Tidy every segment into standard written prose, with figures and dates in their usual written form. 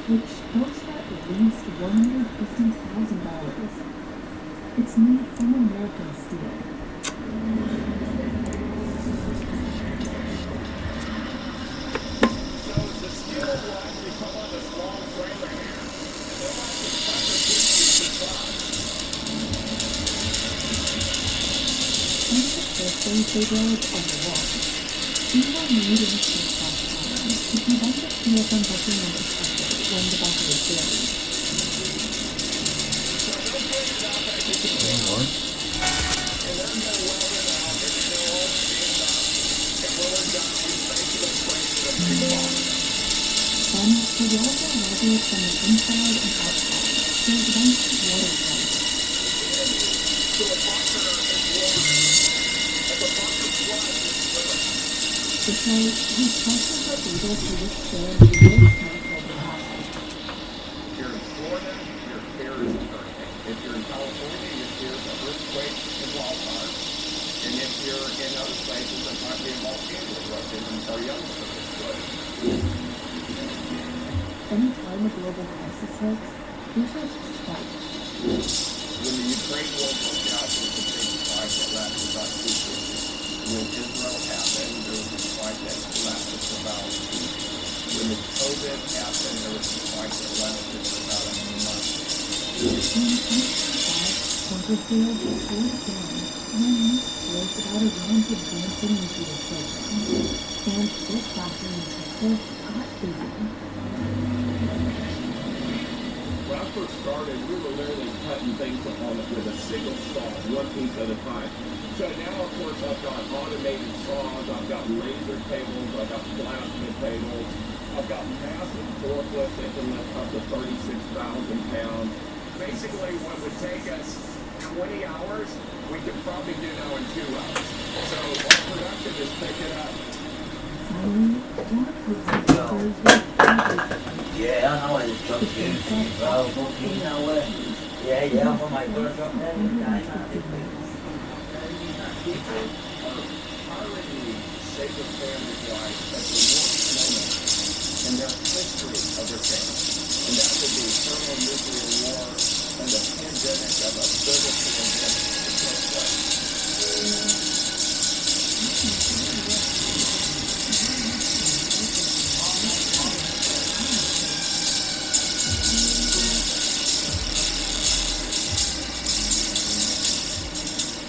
which boasts at least $150,000. It's made from American steel. So the steel will actually come on this long trailer here, and they'll actually cut the pieces to size. Some of the first things they build are the walls. These are made in a steadfast pattern to prevent the steel from bucking unexpectedly when the bunker is buried. So they'll bring it up as you can see, Alright. and they're going to weld it out, and they'll all stand up, and when they're done, we basically place them in box. Then, the walls are welded from the inside and outside, so the bunker is watertight. So a bunker is water. As a bunker floods, it's swimming. This way, these structures are able to withstand the worst natural disasters. If you're in Florida, your fear is a hurricane. If you're in California, your fear is an earthquake and wildfire. And if you're in other places, it might be a volcano eruption or Yellowstone explosion. Anytime a global crisis hits, interest spikes. When the Ukraine war broke out, there was a big spike that lasted about 2 weeks. When Israel happened, there was a spike that lasted for about a week. When the COVID happened, there was a spike that lasted for about a month. In 2025, bunker sales slowed down, and was about around advancing nuclear program. And this factory in Texas got busy. When I first started, we were literally cutting things on it with a single saw, one piece at a time. So now, of course, I've got automated saws, I've got laser tables, I've got plasma tables, I've got massive forklifts that can lift up to 36,000 pounds. Basically, what would take us 20 hours, we could probably do now in 2 hours. So our production is picking up. Finally, one of the businesses was everything. Yeah, I know I just dropped you. Bro, fucking know where. Yeah, I'm on my bird drop there. People are already sacred family life as the worst moment in their history of their family. And that would be thermonuclear war and the pandemic of a global pandemic that took place.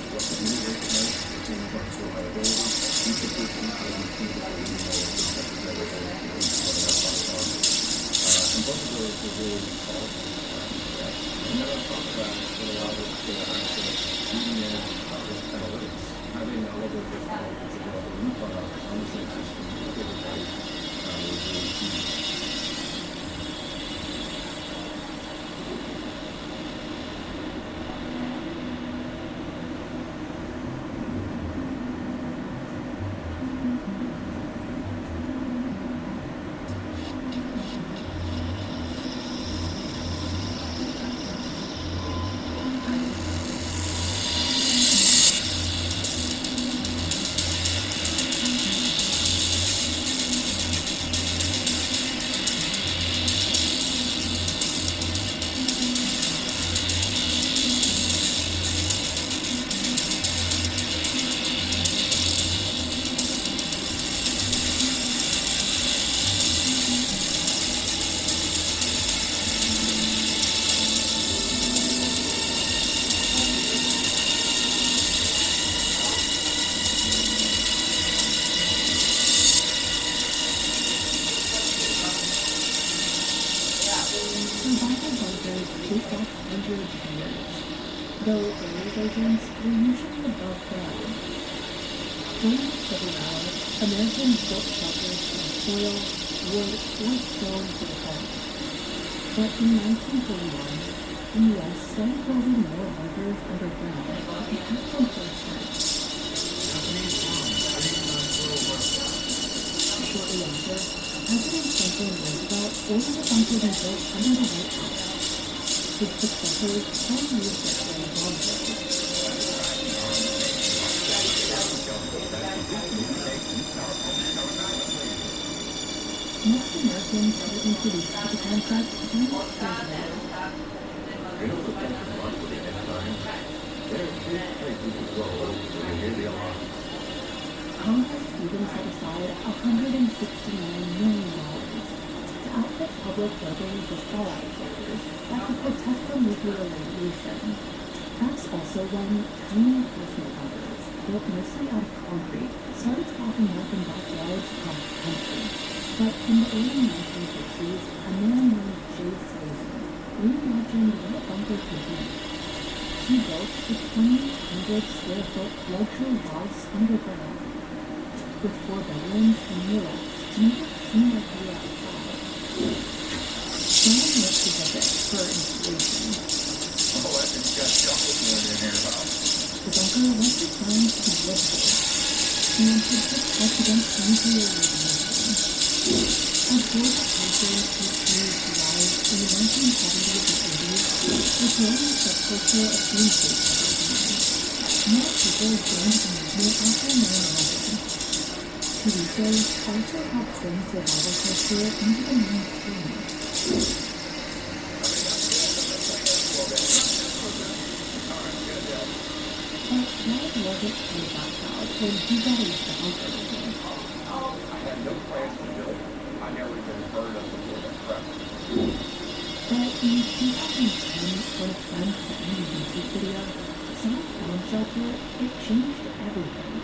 What the new information between virtual liability, each of these people and people that we know is protected by the law and both of those are really powerful. And then on top of that, it allows us to actually being in this analytics, having all of those technologies available in products on the same system with everybody is really key. Survival bunkers take up hundreds of years, though early versions were usually above ground. During the Civil War, Americans built shelters from soil, wood, or stone for defense. But in 1941, the U.S. started building more bunkers underground to protect from airstrikes. Shortly after, President Franklin Roosevelt ordered a bunker to be built under the White House. His successors then used it for the bombers. Most American legends were introduced to the concept during the war. You know the thing about it at times? There's big places to go when you hear the alarm. Congress even set aside $169 million to outfit public buildings with fallout shelters that could protect from nuclear radiation. That's also when tiny personal bunkers, built mostly out of concrete, started popping up in backyards across the country. But in the early 1960s, a man named Jay Swayze reimagined what a bunker could be. He built a 2,200-square-foot luxury house underground, with 4 bedrooms and murals to make it seem like you were outside. Someone looked to visit for inspiration. Oh, I think you got chocolate more in here, huh? The bunker was designed to be livable, and had pushed up against nuclear radiation. As global culture continued to rise in the 1970s and 80s, the growing subculture of doomsday preppers more people joined the movement after 9/11. TV shows also helped bring survival culture into the mainstream. But Brad wasn't quite that proud when he got into the bunker business. I had no plans to build it. I never even heard of the word prep. But in 2010, when a friend sent me a YouTube video, some bomb shelter, it changed everything.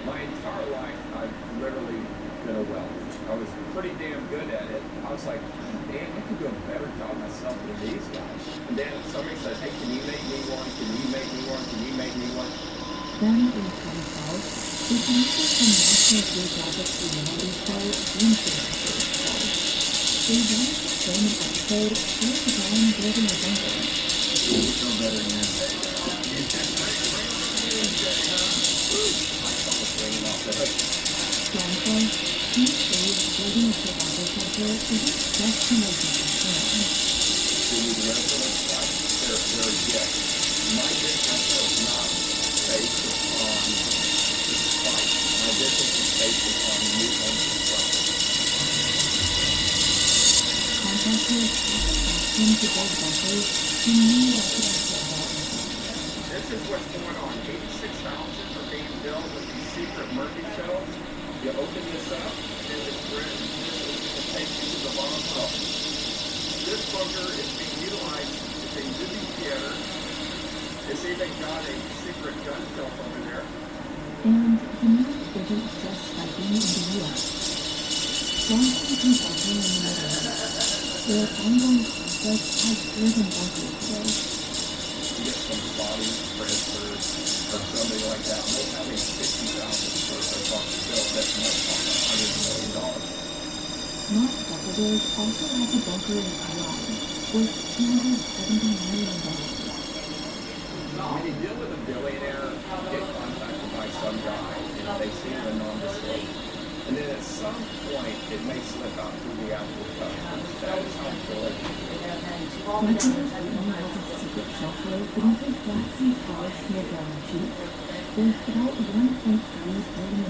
My entire life, I've literally been a welder. I was pretty damn good at it. I was like, man, I could do a better job myself than these guys. And then somebody says, hey, can you make me one? Can you make me one? Can you make me one? Then in 2012, the producer from National Geographic's reality show Doomsday Preppers called. They wanted to film an episode showing the guy building a bunker. No better than that. Blanca, he says building a survival shelter isn't just to make it fun. Do you the rest of us? They're yes. My business is not based upon the fight. My business is based upon new home construction. Contractors often ask him to build bunkers in new residential developments. This is what's going on. 86 houses are being built with these secret Murphy cells. You open this up, and this bridge will take you to the bottom level. This bunker is being utilized as a movie theater. It's even got a secret gun shelf over there. And the move isn't just fighting in the U.S. Johnson Consulting in the Middle East, where ongoing conflict has driven bunkers today. You get some body transfers or somebody like that. We'll have a 50,000 square foot bunker built that might cost $100 million. Mark Zuckerberg also has a bunker in Iran worth $270 million. When you deal with a billionaire, you get contacted by some guy, they seem a non-disclosure. And then at some point, it may slip out through the actual customers. That is how billionaires Zuckerberg even has a secret shelter beneath his Black Sea Palace near Gramsci, worth about $1.3 billion.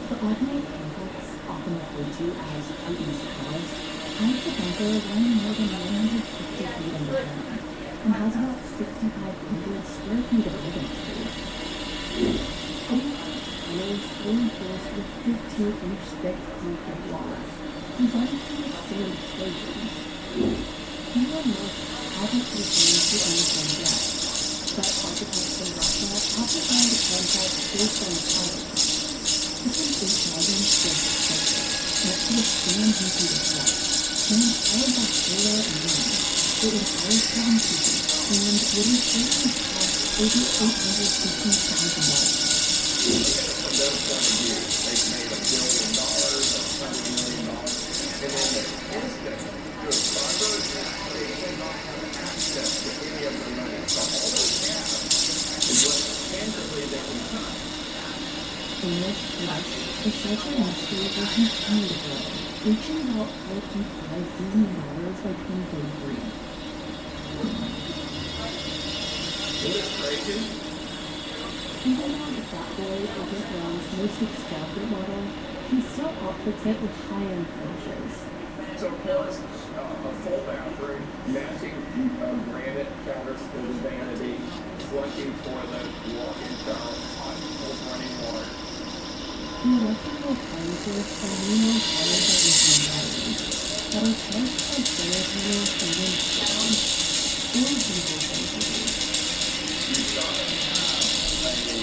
The Albany complex, often referred to as Putin's Palace, has a bunker running more than 160 feet underground and has about 6,500 square feet of living space. It includes tunnels reinforced with 15-inch thick concrete walls designed to withstand explosions. Elon Musk hasn't confirmed the underground yet, but architects in Russia have designed a concept based on the tunnels. It's an 8,000 square foot structure next to withstand nuclear threat, and powered by solar and wind. It would house 7 people and would reportedly cost over $815,000. from their point of view, they've made $1 billion, $100 million, and then the instant your fiber, they will not have access to any of their money. So all they have is what tangibly they can touch. In this life, the shelter industry will continue to grow, reaching about $4.5 billion by 2033. Isn't this crazy? Even though the Fat Boy isn't Ron's most extravagant model, he still outfits it with high-end finishes. So of course, a full bathroom, matching granite counters for the vanity, flushing toilet, walk-in shower, hot cold running water. The electrical appliances are numerous higher than batteries that are charged by solar panels and wind turbines or diesel generators. You've got to have a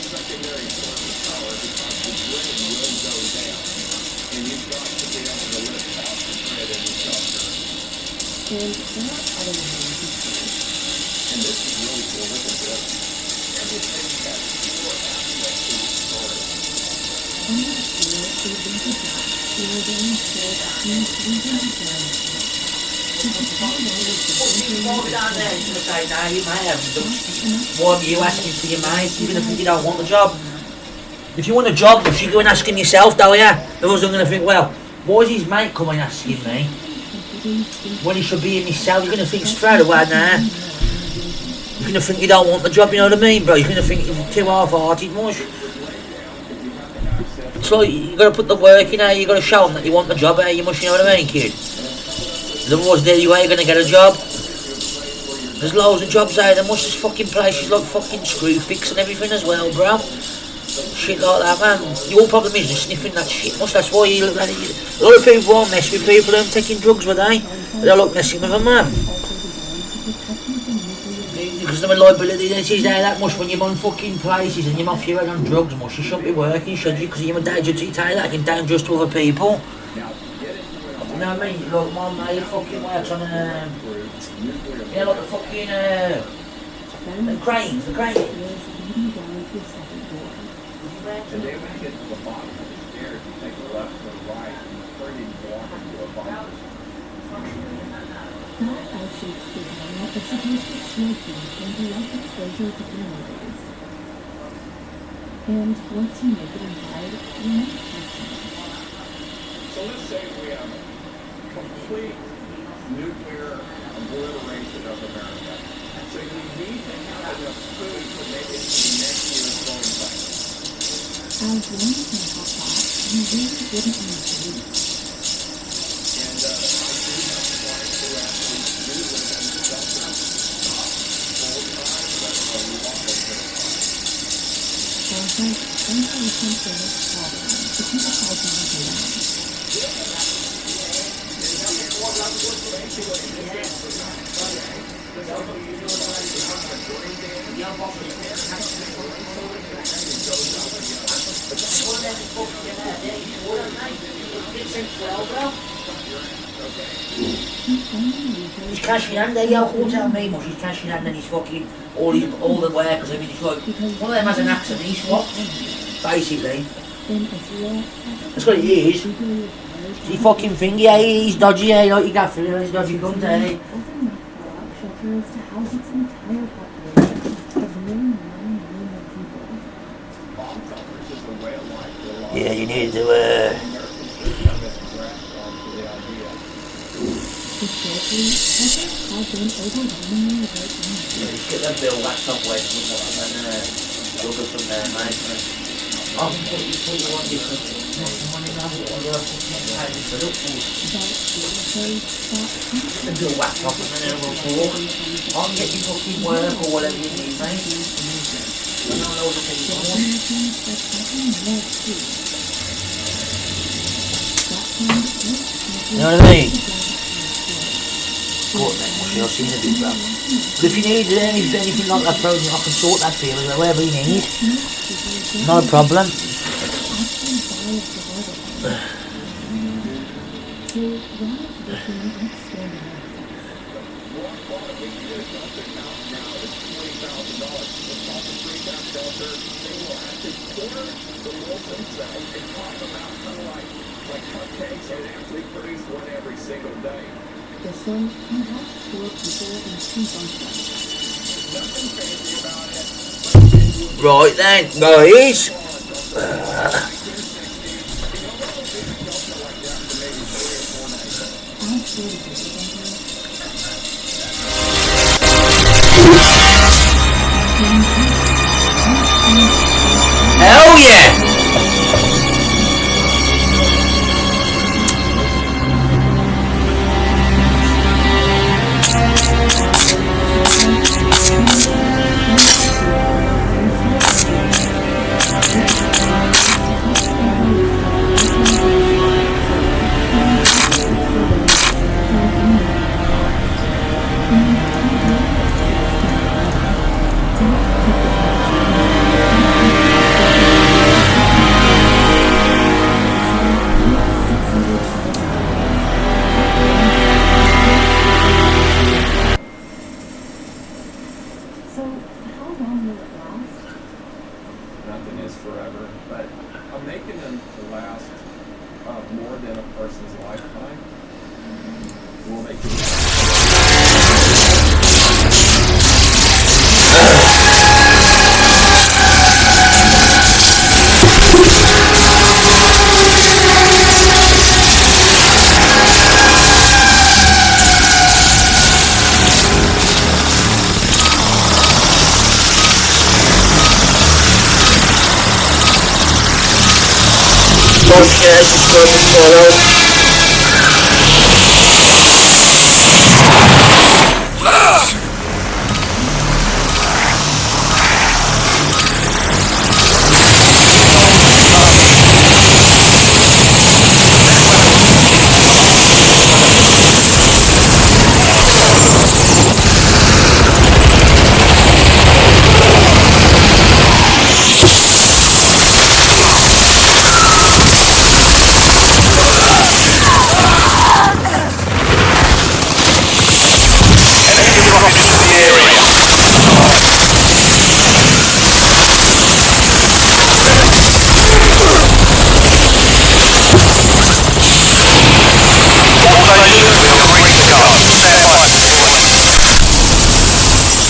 secondary source of power because the grid will go down. And you've got to be able to lift off the grid in the shelter. And there are other ways to see. And this is really cool. Look at this. Everything has four aspects to the story. Under the floor, they leave a gap where they install these 300 gallon tanks. To supply water with Down there, he's gonna say, no, you may have done. Why are you asking for your mate? You're gonna think you don't want the job. If you want a job, if you go and asking yourself, don't you? The others are gonna think, well, why is his mate coming asking me? When he should be in himself, you're gonna think straight away, nah. You're gonna think you don't want the job, you know what I mean, bro? You're gonna think you're too half-hearted, much. So you gotta put the work in there, you gotta show them that you want the job, you must, you know what I mean, kid? Otherwise, there you are, you're gonna get a job. There's loads of jobs out there, much as fucking places like fucking screw fix and everything as well, bro. Shit like that, man. Your problem is just sniffing that shit, much. That's why you look like it. A lot of people won't mess with people who are taking drugs, would they? They'll look messing with them, man. Because the liability that is there that much when you're on fucking places and you're off your head on drugs, much. You shouldn't be working, should you? Because you're a danger to that, you're dangerous to other people. You know what I mean? Look, my mate fucking works on yeah, like the fucking the cranes. And then when you get to the bottom of the stairs, you take a left or right, turning water to a bottom. That L-shaped design is supposed to shield you from direct exposure to gamma rays. And once you make it inside, you might customers. So let's say we have complete nuclear obliteration of America. So you need to have enough food to make it to next year's phone cycle. As long as you have that, you really wouldn't need to leave. And I do have clients who actually do live in the shelter, not full time, but a lot of their time. However, ventilation is a problem to keep a housing around. He's cashing in there, yo, who tell me much, he's cashing in and he's fucking all the workers, everything's like, one of them has an accident, he's fucked, basically. That's what it is. He fucking thing, yeah, he's dodgy, yeah, like you got through, he's dodgy cunt, eh? Shelters to house its entire population of nearly 9 million people. Bomb shelters is the way of life for a lot Yeah, you need to, Historically, shelters have been overwhelmingly white men. just get that bill waxed up away from and you'll go from there, mate. I can put you on different money now, what do I fucking pay this for up for? The bill waxed up and then we'll talk. I can get you fucking work or whatever you need, mate. I know loads of things I want. You know what I mean? Good then, what else you gonna do, bro? But if you need anything like that thrown, I can sort that for you, whatever you need. Not a problem. The sun can help store people in 2 bunkers. Right then, guys. Hell yeah! I'll make you. Don't share, subscribe and follow.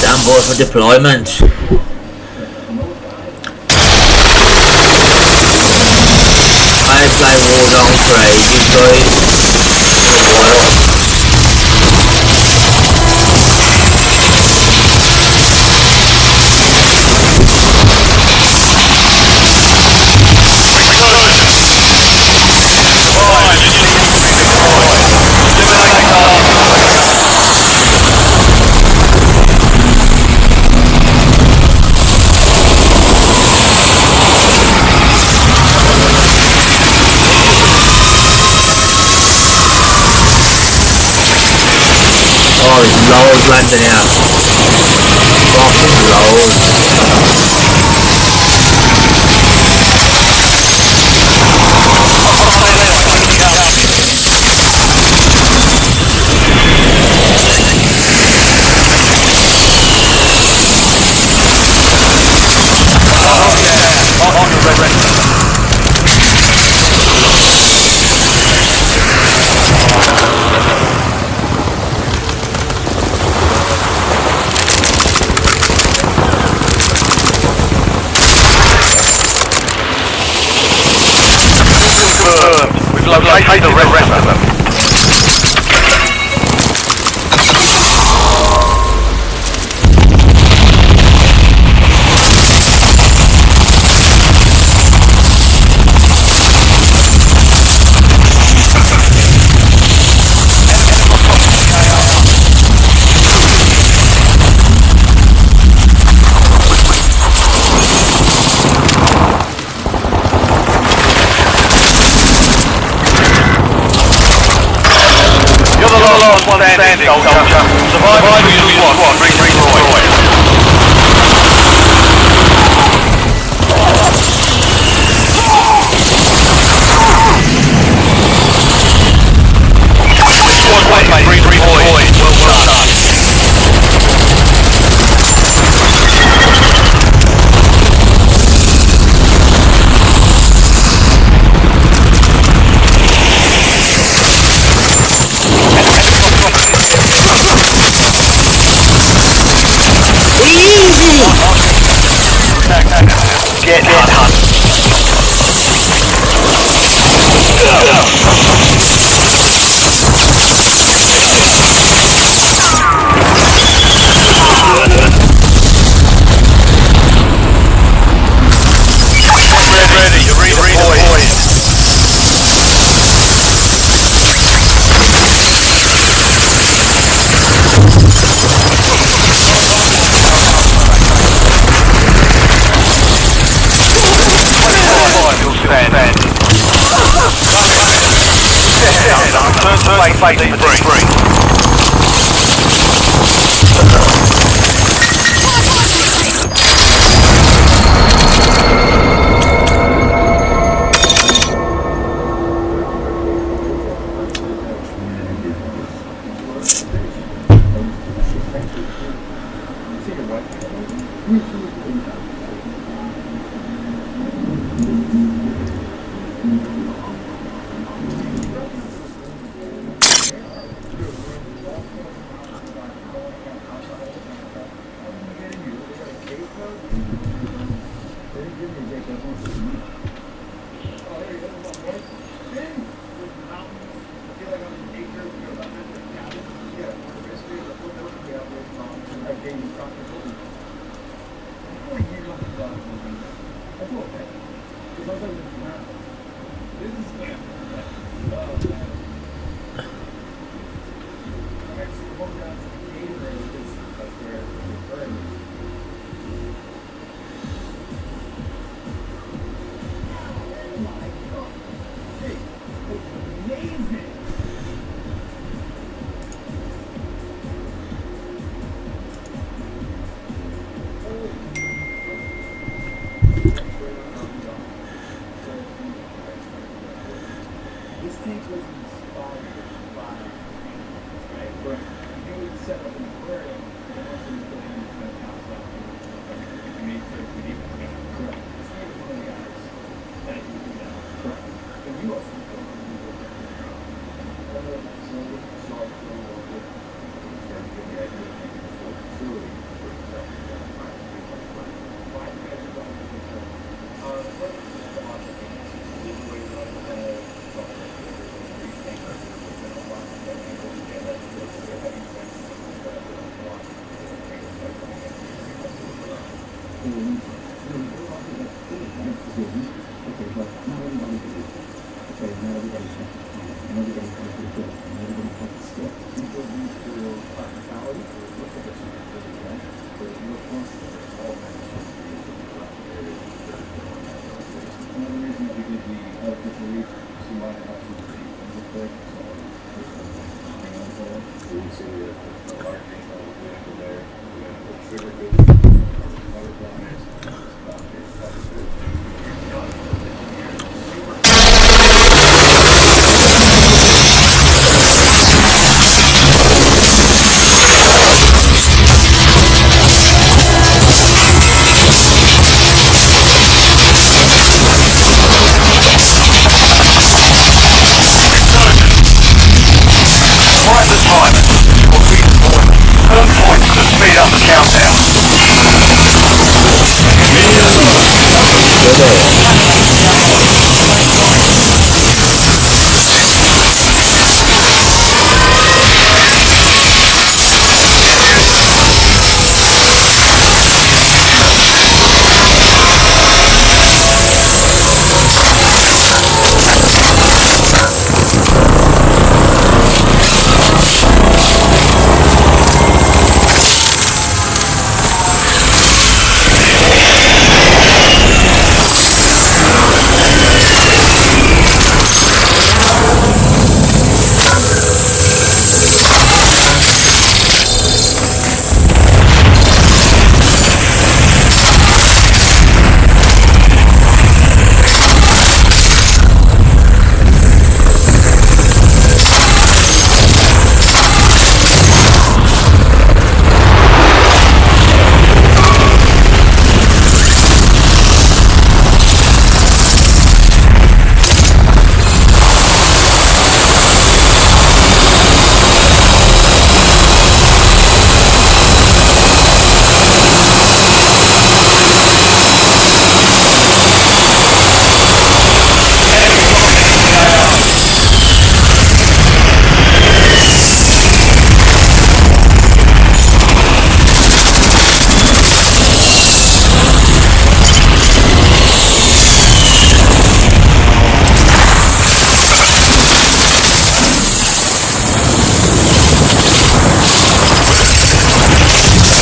Stand by for deployment. I play Warzone for ages, guys. Oh, there's loads landing out. Fucking loads. We've located the rest of them. Last one standing, soldier. Survive to use one, redeploy. Squad mate, redeploy. Well done. Get done. Ready, you redeploy. Turn face to free. Right the timer. Turn points to speed up the countdown.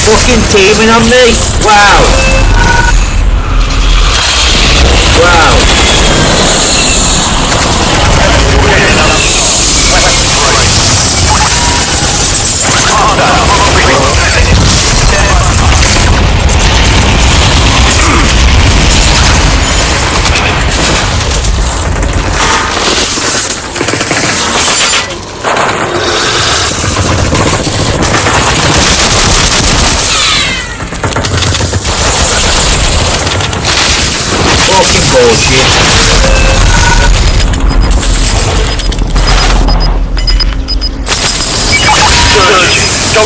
Fucking teaming on me! Wow! Wow! Fucking bullshit.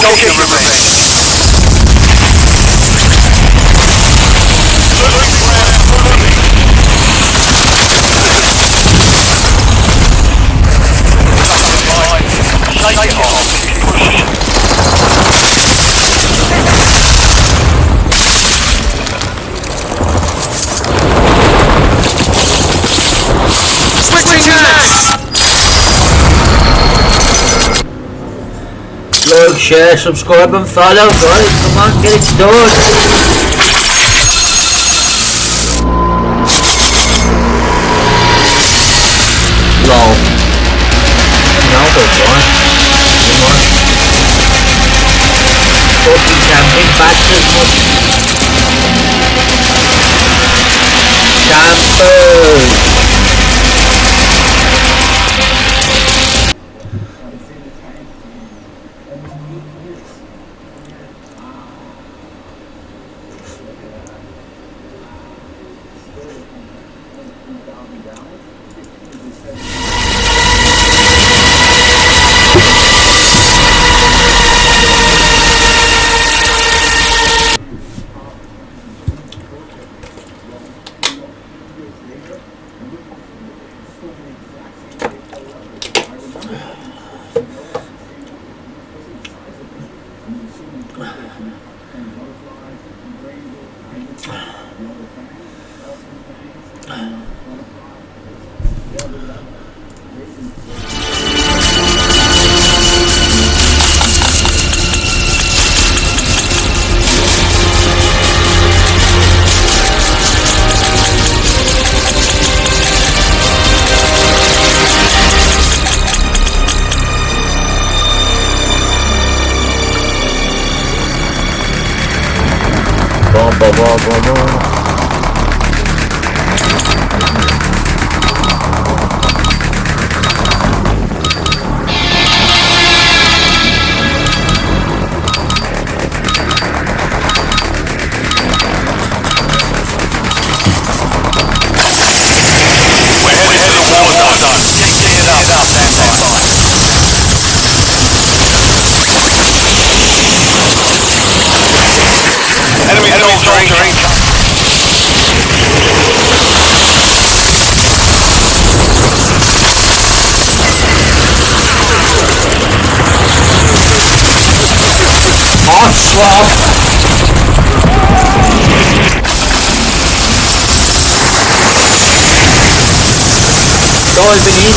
Don't get revenge. Like, share, subscribe and follow, guys. Come on, get it done. Lol. No, don't mind. Come on. Fucking camping bastards, must. Campers.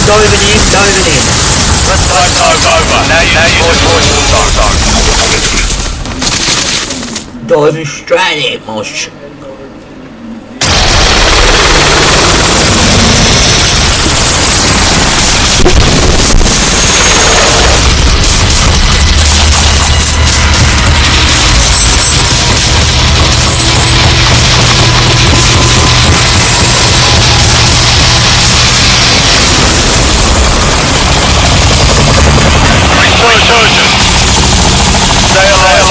Diving in. First time's over. Now you boys will start. Diving straight in, mush. Stay alive,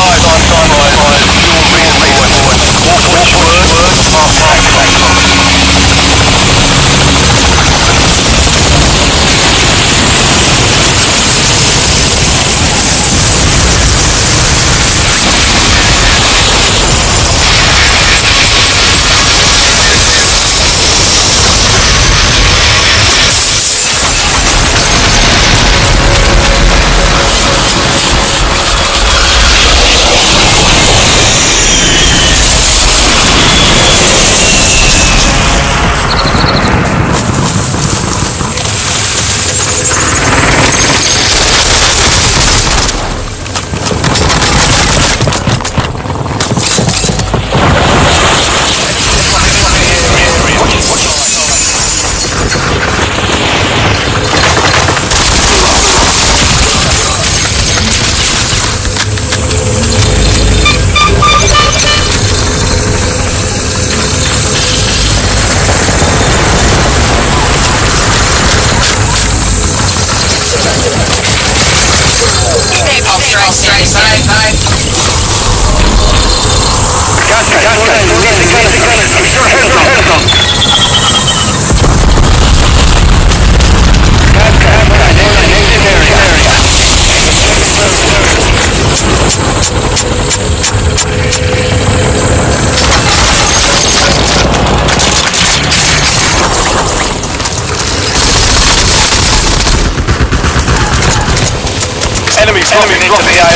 Enemy dropping into the AR.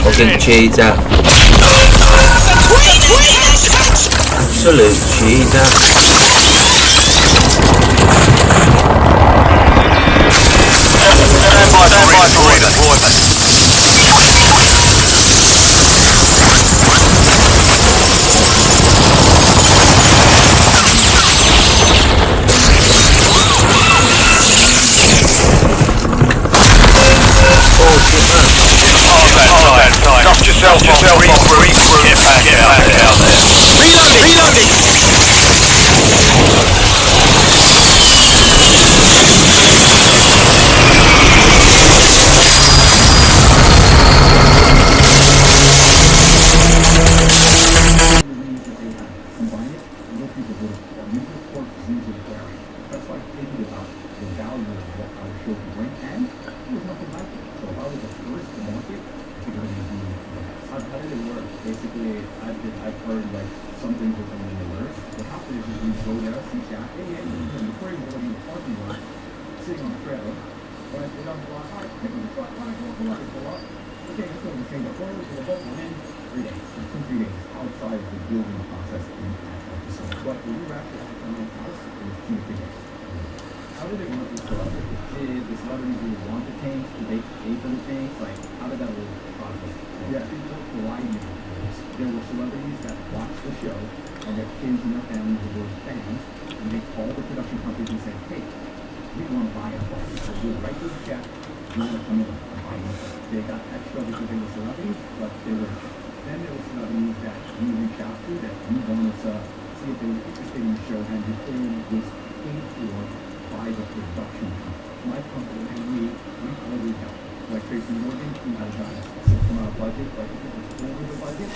Fucking cheater. Absolute cheater. Stand by for redeployment. Dust yourself off, regroup, get back out there. Reloading! things with someone in the verse. What happened is we go there, see chat, hey, before you go in the parking lot, sitting on the trailer, when I get on the block, all right, pick up the truck, come on, go up. Okay, let's go to the change of clothes, we'll both went in 3 days, 2-3 days outside of the building process in that facility. But when we wrapped it up in my house, it was 2-3 days. How did it work with celebrities? Did the celebrities really want the tanks? Did they pay for the tanks? Like, how did that whole process work? Yeah, people collided with this. There were celebrities that watched the show, and their kids and their families were fans, and they called the production companies and said, hey, we want to buy a box. So we'll write this check, we want to come in and buy it. They got extra because they were celebrities, but they were. Then there were celebrities that we reached out to that we wanted to see if they were interested in the show, and the thing was paid for by the production company. My company and we always help. Like Tracy Morgan, he had a system amount of budget, like if it was over the budget.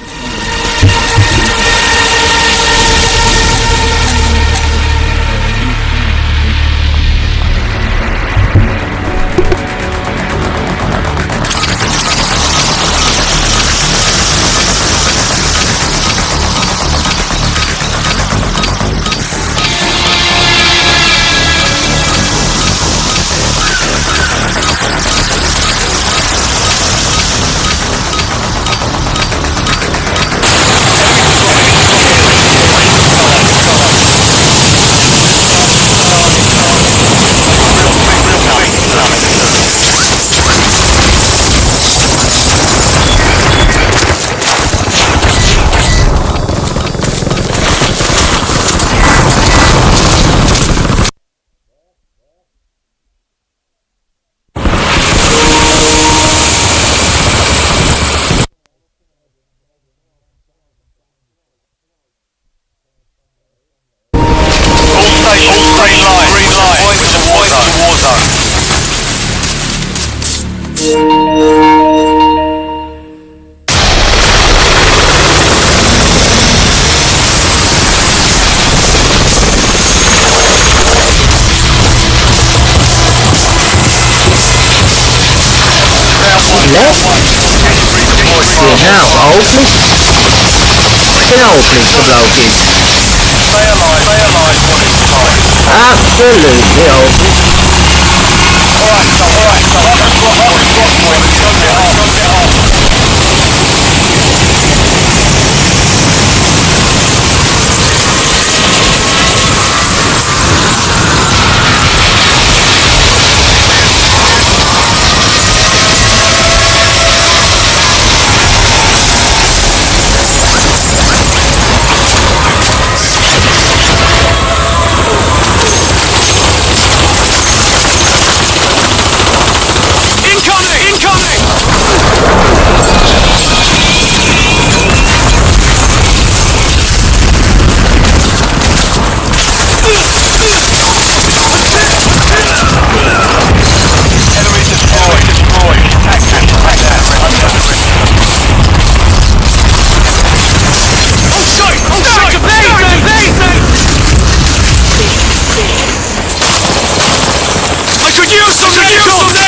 Hopelijk gebloot is.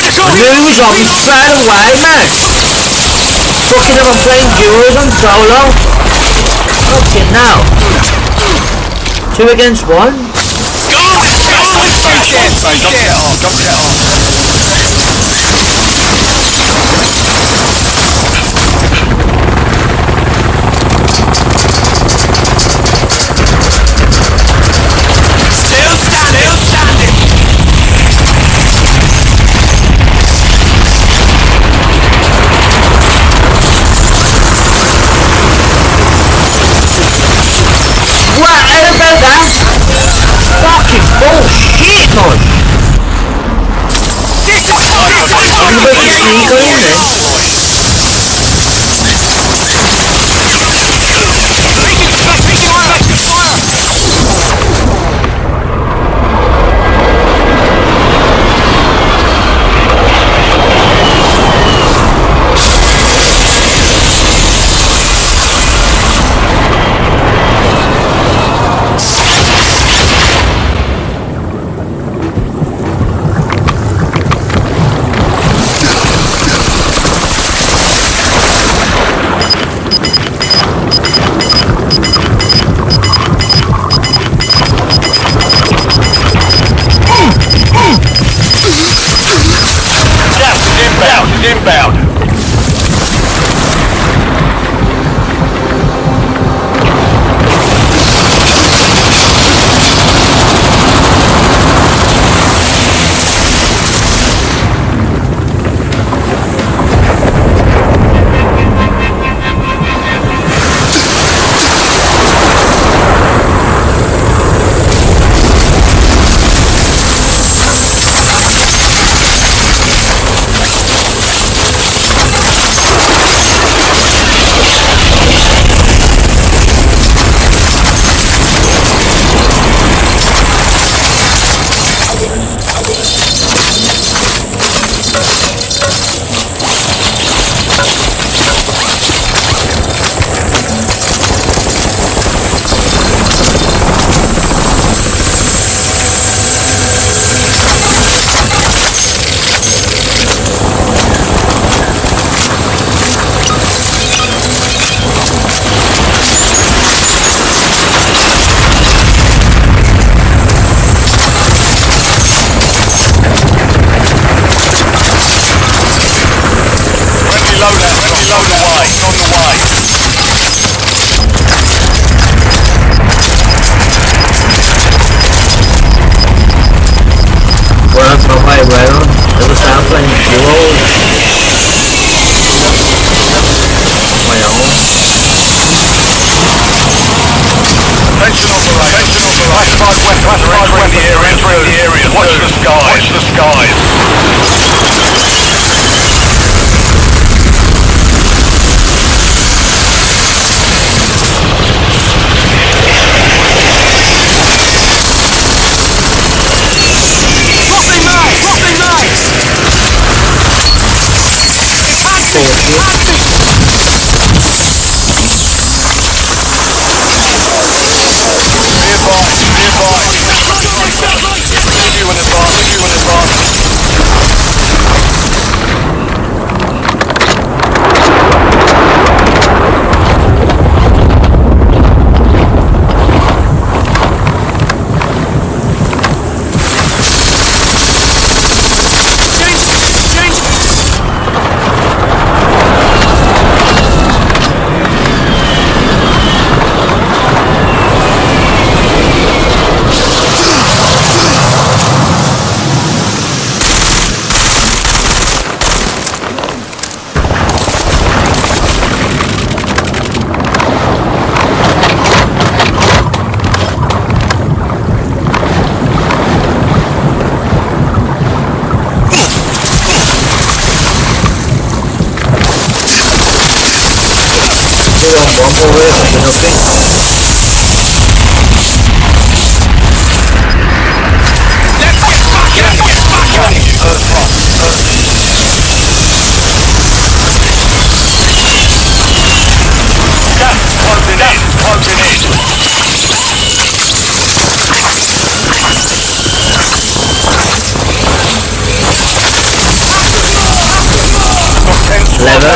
Absolutely news on me straight away, man. Fucking if I'm playing duos on solo. Fucking now. 2 against 1. the skies. Watch the skies.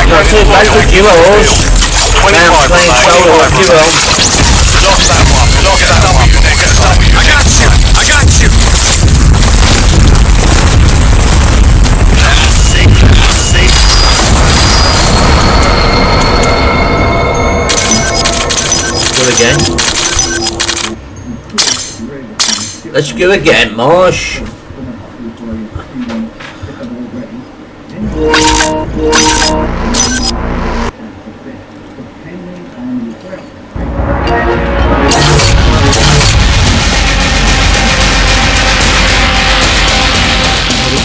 Not too bad for duos. 25 playing solo or duo. Lost that one. Lost that one. I got you. I got you. Go again. Let's go again, Marsh.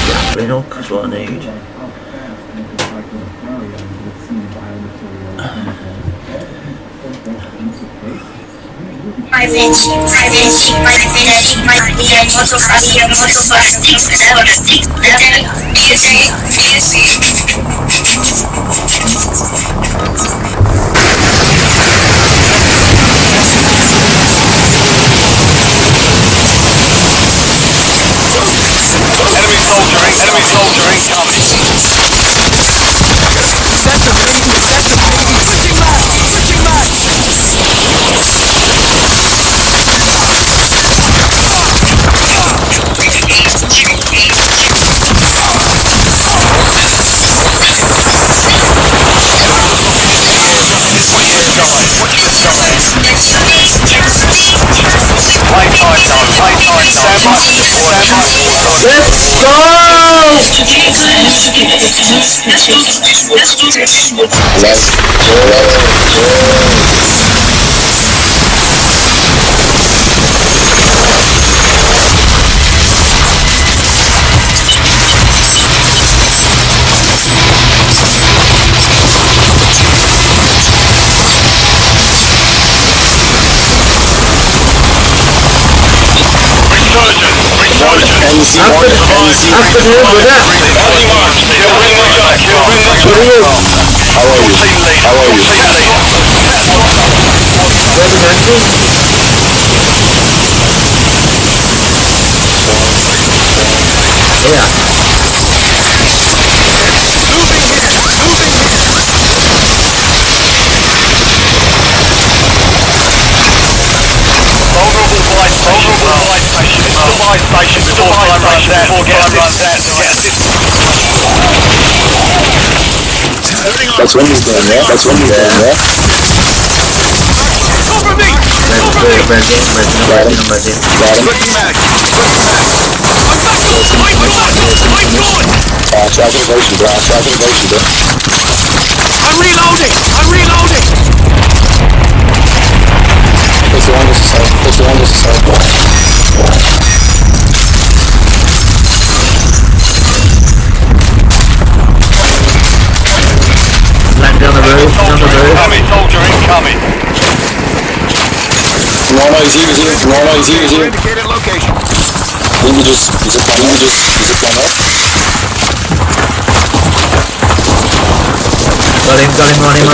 Grappling hook is what I need. Enemy soldier incoming. That's when he's doing that. That's when he's doing that. Cover me! Cover me! Got him. Tracking version, bro. Tracking version, bro. I'm reloading! I'm reloading! It's the one just assault. It's the one just assault. He's on the roof, he's on the Soldier roof. incoming, soldier incoming. Norma, he's here. Norma, he's here. Indicated location. Maybe just zip line up. Got him, on him.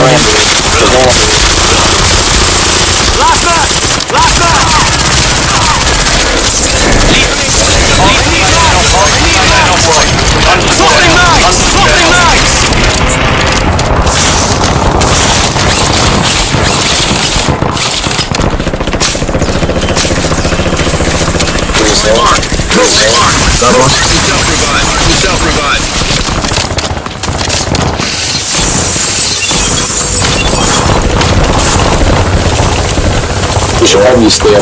There's no one.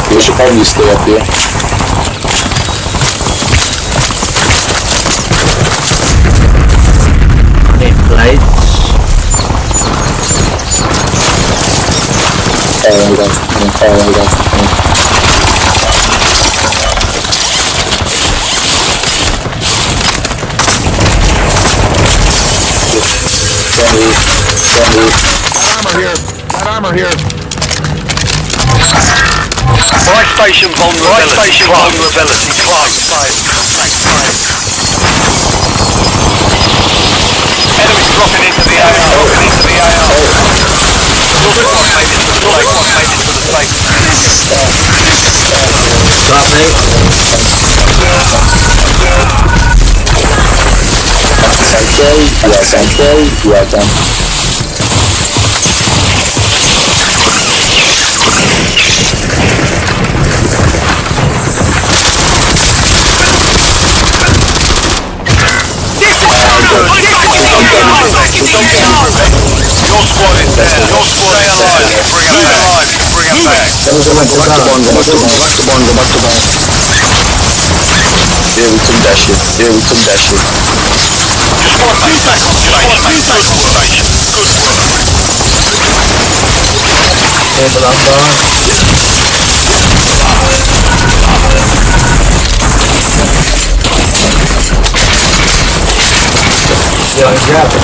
We should probably stay up here. I need plates. That armor here. Right station vulnerability. Enemies dropping into the AR. You are done. Your squad is there. Stay alive. Bring them back. Go back to bond. Yeah, we took that shit. Squad mate back on station. Good work. Table on guard. Yo, grab it.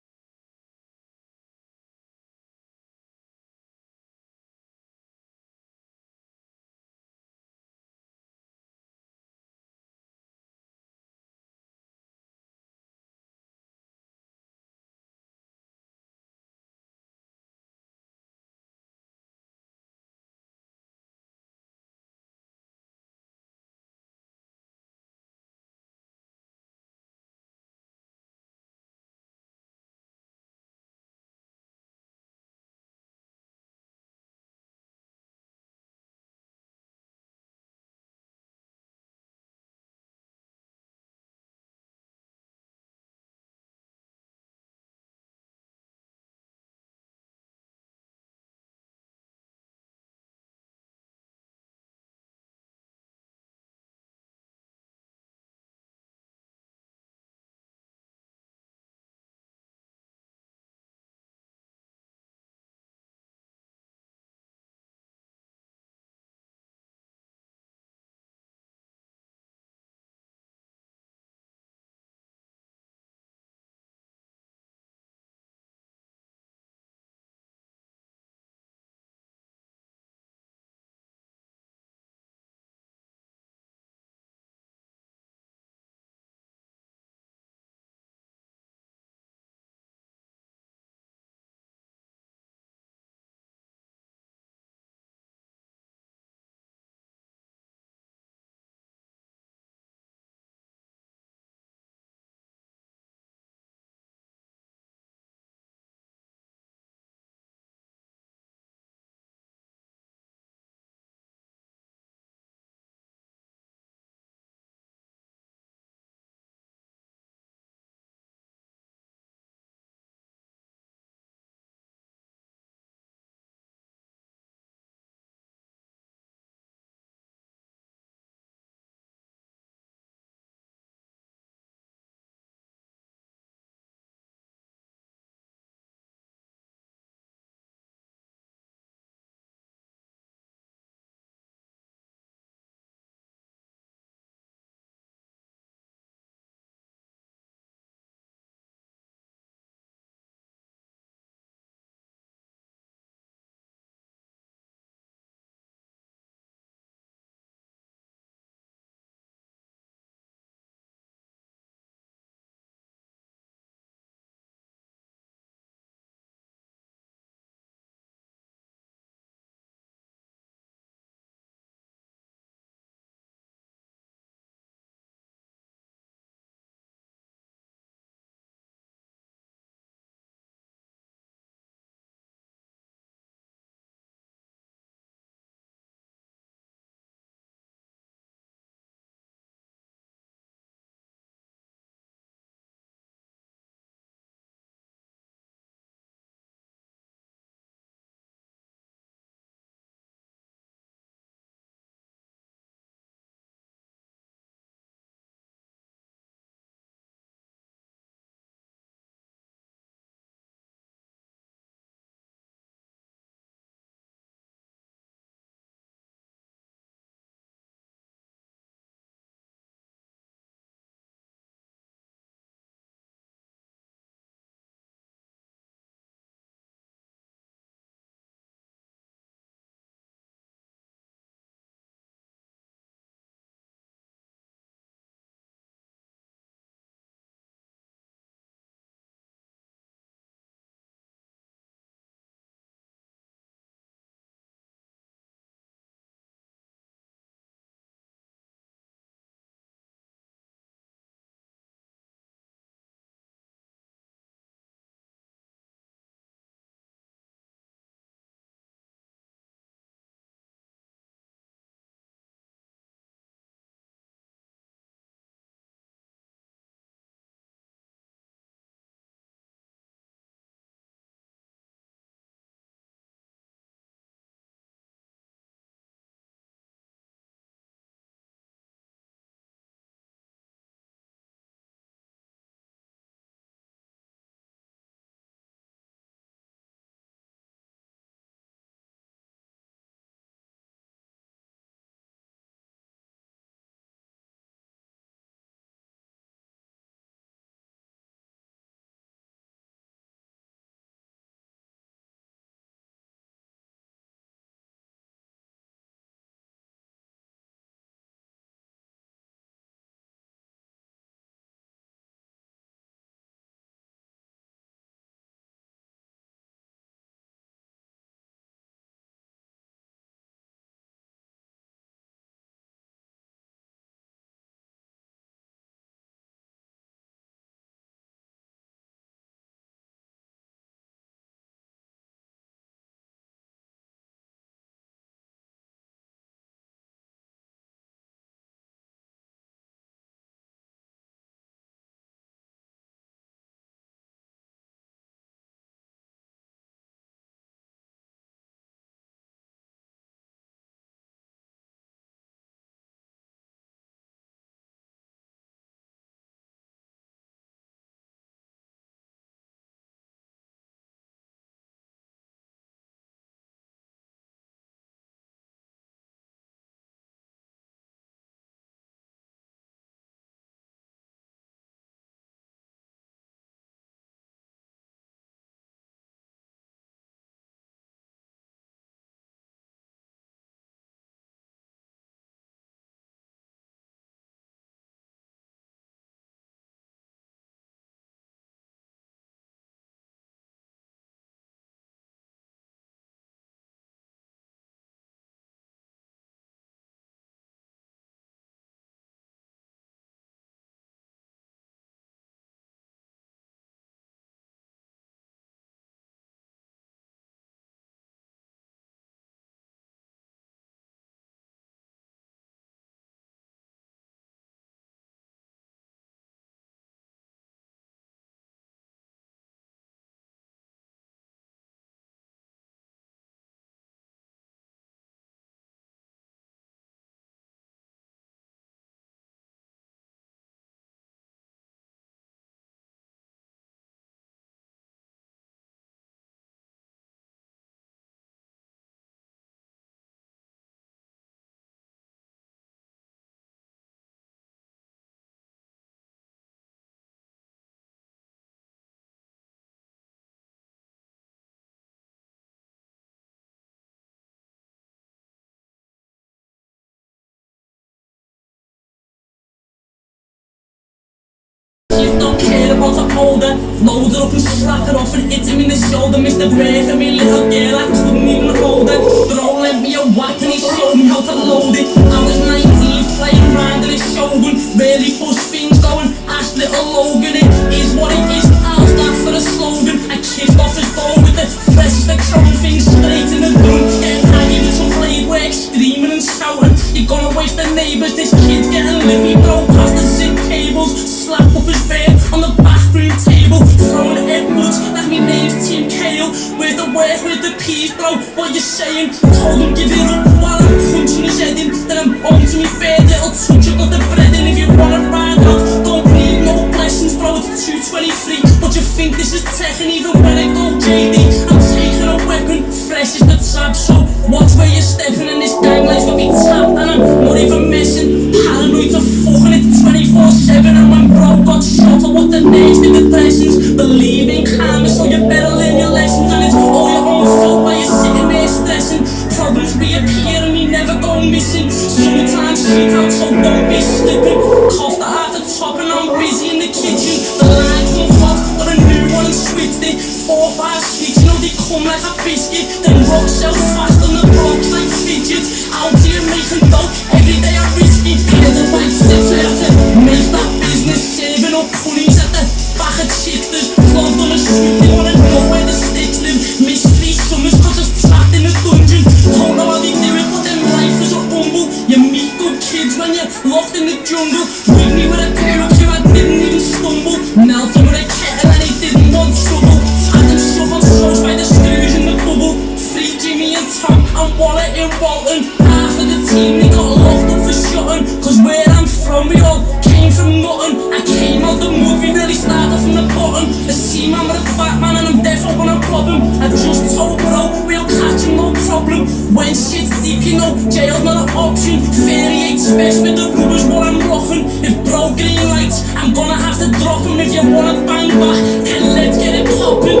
don't care about the older. Load her up and slap her off and hit him in the shoulder. Mr. Bear for me little girl, I couldn't even hold her. Bro lent me a whack and he showed me how to load it. I was 19, playing around in a Shogun, really push things going. Ask little Logan, it is what it is. How's that for a slogan? I kicked off his ball with the freshest of throwing things straight in the gun. Getting haggy with some blade work, screaming and shouting. You're gonna waste the neighbours, this kid's getting lippy, bro. Past the zip cables, slap up his bear on the bathroom table, throwing Edwards like me name's Tim Cale. Where's the work, where's the peace, bro? What you saying? Told him give it up while I'm punching his head in. Then I'm on to me fair little touch, I got the bread in. If you wanna ride out, don't need no blessings, bro. It's 2:23, but you think this is tech, and even when I go JD, I'm taking a weapon, fresh as the trap. So watch where you're stepping, and this gang life's got me tapped, and I'm not even messing. Paranoid to fucking it's 24/7, and when bro got shot, I what the next in the lessons. Believe in karma, so you better learn your lessons, and it's all your own fault while you're sitting there stressing. Problems reappear and we never go missing. Sometimes shit out, so don't be slipping. Coughed the half the top and I'm busy in the kitchen. The line's not hot, got a new one and switched it. 4 or 5 switch, you know they come like a biscuit. Then rock shells fast on the blocks like fidgets. Out here making dough, every day I risk it. Here's the right steps, I have to make that business. Saving up funnies at the back of chicksters. Flogged on the street, they wanna know where the sticks live. Missed 3 summers cause it's trapped in a dungeon. Don't know how they do it, but them rifles are humble. You meet good kids when you're locked in the jungle. With me with a pair of you, I didn't even stumble. Melting with a kettle and they didn't want trouble. Had them shuffled shows by the screws in the bubble. 3 Jimmy and Tom and Wallet in Walton. Half of the team, they got locked up for shooting. Cause where I'm from, we all came from nothing. I came out the mud, we really started from the bottom. A seaman with a fat man and I'm deaf up on a problem. I just told bro, we'll catch him, no problem. When shit's deep, you know, jail's not an option. 38 special with the rubbers while I'm rocking. If bro green lights, I'm gonna have to drop him. If you wanna bang back, then let's get it poppin'.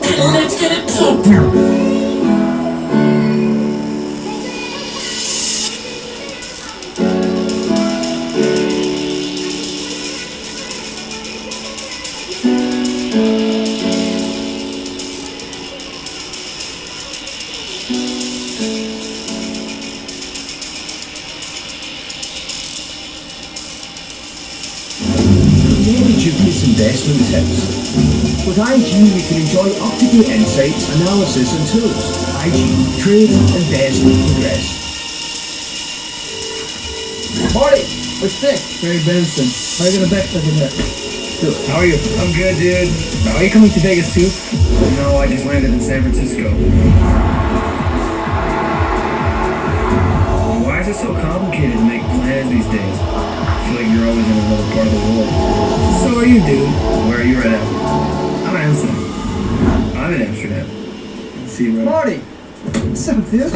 Then let's get it poppin'. Investment tips. With IG, you can enjoy up-to-date insights, analysis and tools. IG, trade, invest, progress. Marty, what's thick? Barry Benson, how are you gonna back for the net? How are you? I'm good, dude. Are you coming to Vegas too? No, I just landed in San Francisco. Why is it so complicated to make plans these days? I feel like you're always in another part of the world. So are you, dude. Where are you right now? I'm in Amsterdam. I'm in Amsterdam. See you, bro. Marty, what's up with you?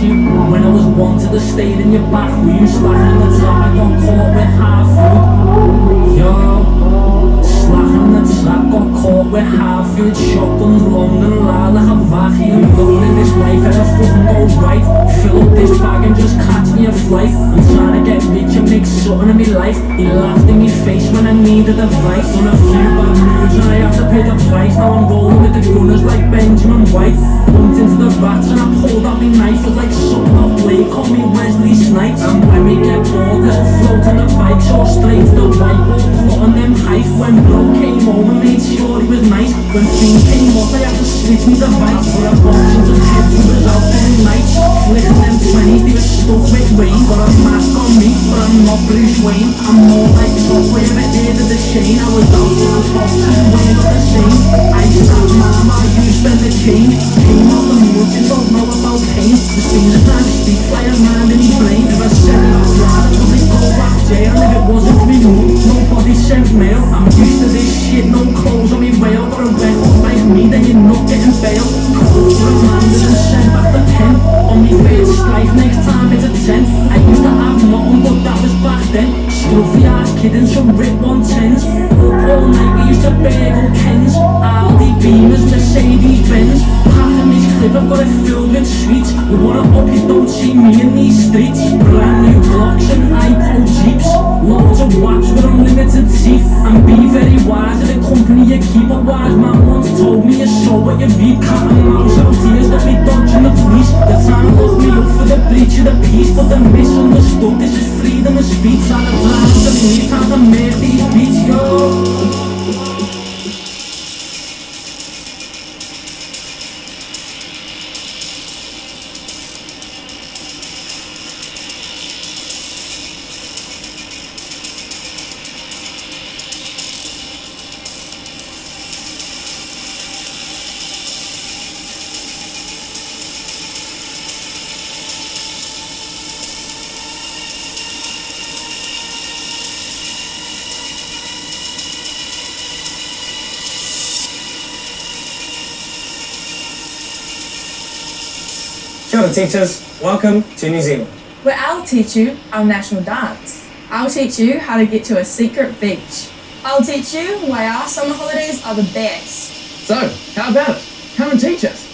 When I was wanted to stay in your back room, slacking the trap, I got caught with half food. Yo, slacking the trap, got caught with half food. Shotguns long and loud like a vacuum. Rolling this life as a fucking goes right. Fill up this bag and just catch me a flight. I'm trying to get rich and make something of me life. He laughed in me face when I needed advice. On a few bad moves and I have to pay the price. Now I'm rolling with the gunners like Benjamin White. Bumped into the rats and I pulled out my knife. Was like something off Blade, call me Wesley Snipes. And when we get bored, little float on the bike, so straight to the whiteboard, plotting them heights. When bro came home and made sure he was nice. When things came up, I had to switch me device. For a bunch of kids who was out all night, flicking them 20s, they were stuck with rain. Got a mask on me, but I'm not Bruce Wayne. I'm more like Top way of it of the chain. I was out to the top, way not the same. I snapped mama, you spend the chain. Came out the mud, you don't know about pain. The things that I speak, fly a man in his brain. If I said it out loud, I probably go back jail. And if it wasn't for me, nobody sent me. to rip 110s. All night we used to bagel Kens. Audi Beamers, Mercedes Benz. Packing this clip, I've got it filled with sweets. We wanna hope you don't see me in these streets. Brand new Glocks and iPro Jeeps. Loads of watts with unlimited teeth. And be very wise in the company you keep. A wise man once told me you saw what you reap. Cat and mouse out tears that me dodging the police. They're trying to lock me up for the breach of the peace, but they're misunderstood. This is freedom of speech. And the time to leave, time to make these beats, yo. Kia ora teachers, welcome to New Zealand. Where I'll teach you our national dance. I'll teach you how to get to a secret beach. I'll teach you why our summer holidays are the best. So, how about it? Come and teach us.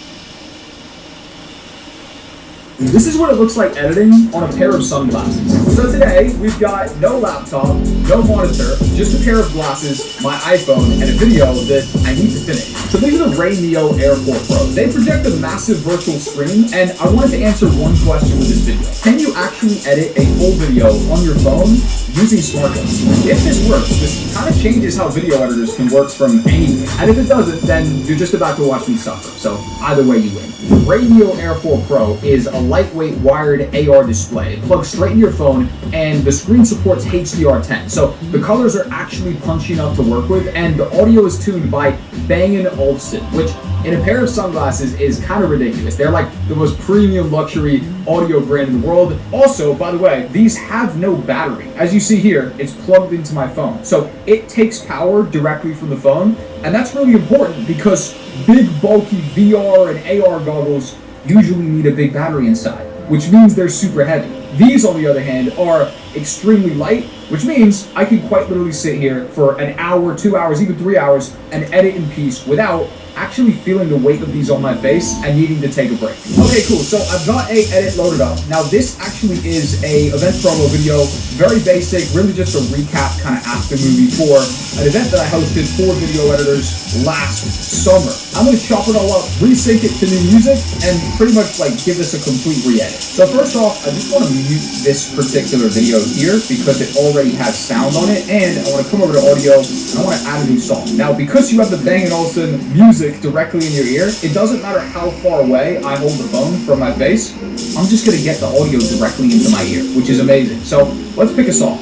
This is what it looks like editing on a pair of sunglasses. So today, we've got no laptop, no monitor, just a pair of glasses, my iPhone, and a video that I need to finish. So these are the Ray Neo Air 4 Pro. They project a massive virtual screen, and I wanted to answer one question with this video. Can you actually edit a full video on your phone using SmartCut? If this works, this kind of changes how video editors can work from anywhere. And if it doesn't, then you're just about to watch me suffer. So either way, you win. Ray Neo Air 4 Pro is a lightweight wired AR display. It plugs straight into your phone, and the screen supports HDR10. So the colors are actually punchy enough to work with, and the audio is tuned by Bang & Olufsen, which in a pair of sunglasses is kind of ridiculous. They're like the most premium luxury audio brand in the world. Also, by the way, these have no battery. As you see here, it's plugged into my phone. So it takes power directly from the phone, and that's really important because big bulky VR and AR goggles usually need a big battery inside, which means they're super heavy. These, on the other hand, are extremely light, which means I can quite literally sit here for an hour, 2 hours, even 3 hours, and edit in peace without actually feeling the weight of these on my face and needing to take a break. Okay, cool. So I've got a edit loaded up. Now this actually is a event promo video, very basic, really just a recap kind of after movie for an event that I hosted for video editors last summer. I'm gonna chop it all up, resync it to new music, and pretty much like give this a complete re-edit. So first off, I just want to mute this particular video here because it already has sound on it, and I want to come over to audio and I want to add a new song. Now because you have the Bang & Olufsen music directly in your ear, it doesn't matter how far away I hold the phone from my face, I'm just going to get the audio directly into my ear, which is amazing. So let's pick a song.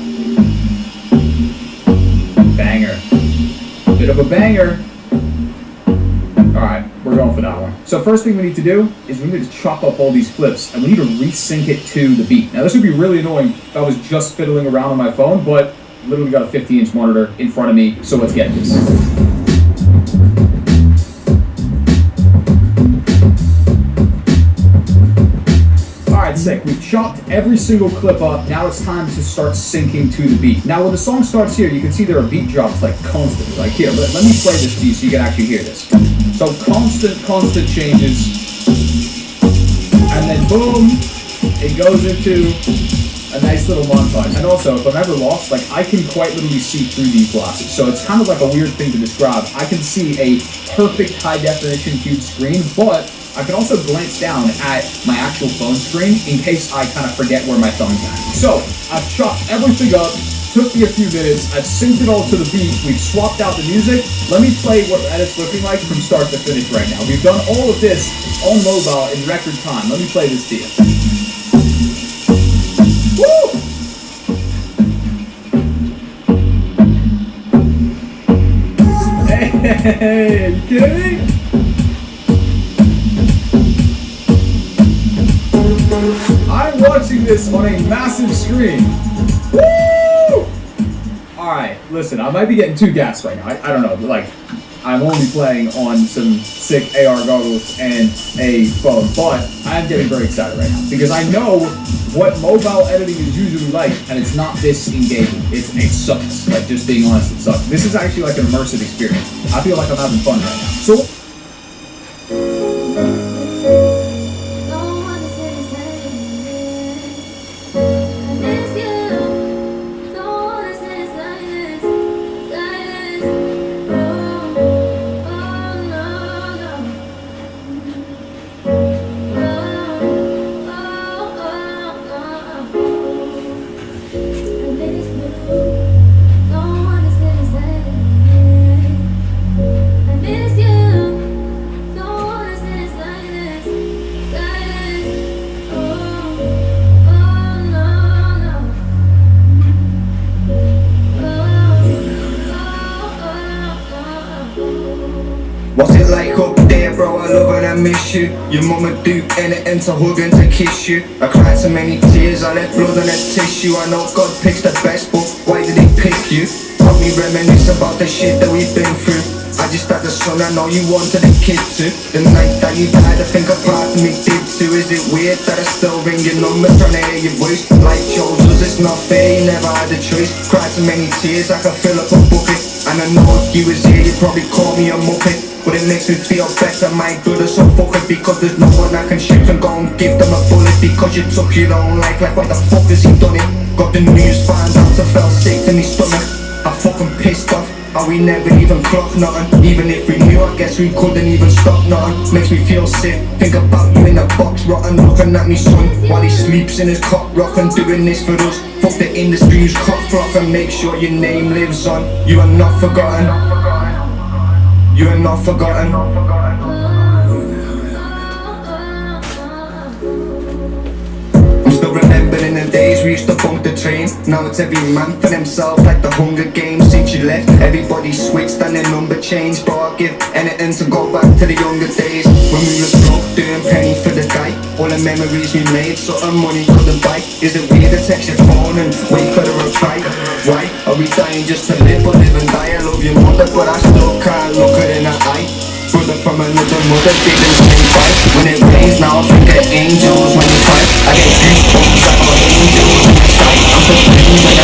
Banger. Bit of a banger. Alright, we're going for that one. So first thing we need to do is we need to chop up all these clips and we need to resync it to the beat. Now this would be really annoying if I was just fiddling around on my phone, but literally got a 50-inch monitor in front of me, so let's get this. Sick. We've chopped every single clip up. Now it's time to start syncing to the beat. Now when the song starts here, you can see there are beat drops like constantly. Like here, let me play this to you so you can actually hear this. So constant changes. And then boom, it goes into a nice little montage. And also, if I'm ever lost, like I can quite literally see through these glasses. So it's kind of like a weird thing to describe. I can see a perfect high definition huge screen, but I can also glance down at my actual phone screen in case I kind of forget where my phone's at. So I've chopped everything up, took me a few minutes, I've synced it all to the beat, we've swapped out the music. Let me play what the edit's looking like from start to finish right now. We've done all of this on mobile in record time. Let me play this to you. Woo! Hey, are you kidding me? I'm watching this on a massive screen. Woo! Alright, listen, I might be getting too gassed right now. I don't know, but like, I'm only playing on some sick AR goggles and a phone, but I'm getting very excited right now because I know what mobile editing is usually like, and it's not this engaging. It sucks. Like, just being honest, it sucks. This is actually like an immersive experience. I feel like I'm having fun right now. So. What's it like up there, bro? I love and I miss you. Your mama do anything to hug and to kiss you. I cried so many tears, I left blood on that tissue. I know God picks the best, but why did he pick you? Help me reminisce about the shit that we've been through. I just had the son, I know you wanted a kid too. The night that you died, I think a part of me did too. Is it weird that I still ring your number, trying to hear your voice? Life chose us, it's not fair, you never had a choice. Cried so many tears, I could fill up a bucket. And I know if you was here, you'd probably call me a muppet. But it makes me feel better, my brother's so fucking. Because there's no one I can shoot and go and give them a bullet. Because you took your own life, like what the fuck has he done it? Got the news, found out I felt sick to me stomach. I'm fucking pissed off, how we never even clocked nothing. Even if we knew, I guess we couldn't even stop nothing. Makes me feel sick, think about you in a box rotten, looking at me son while he sleeps in his cock rockin', doing this for us. Fuck the industry who's cock rockin', make sure your name lives on. You are not forgotten. You are not forgotten. I'm still remembering the days we used to bunk the train. Now it's every man for themselves, like the Hunger Games. Since you left, everybody switched and their number changed. But I'd give anything to go back to the younger days, when we was broke, doing penny for the guy. All the memories we made, something money couldn't buy. Is it weird to text your phone and wait for the reply? Why are we dying just to live, but live and die? I love your mother, but I still can't look her in the eye. Brother from another mother didn't say bye. When it rains now I think of angels. When you cry I get goosebumps like my angels in the sky. I'm so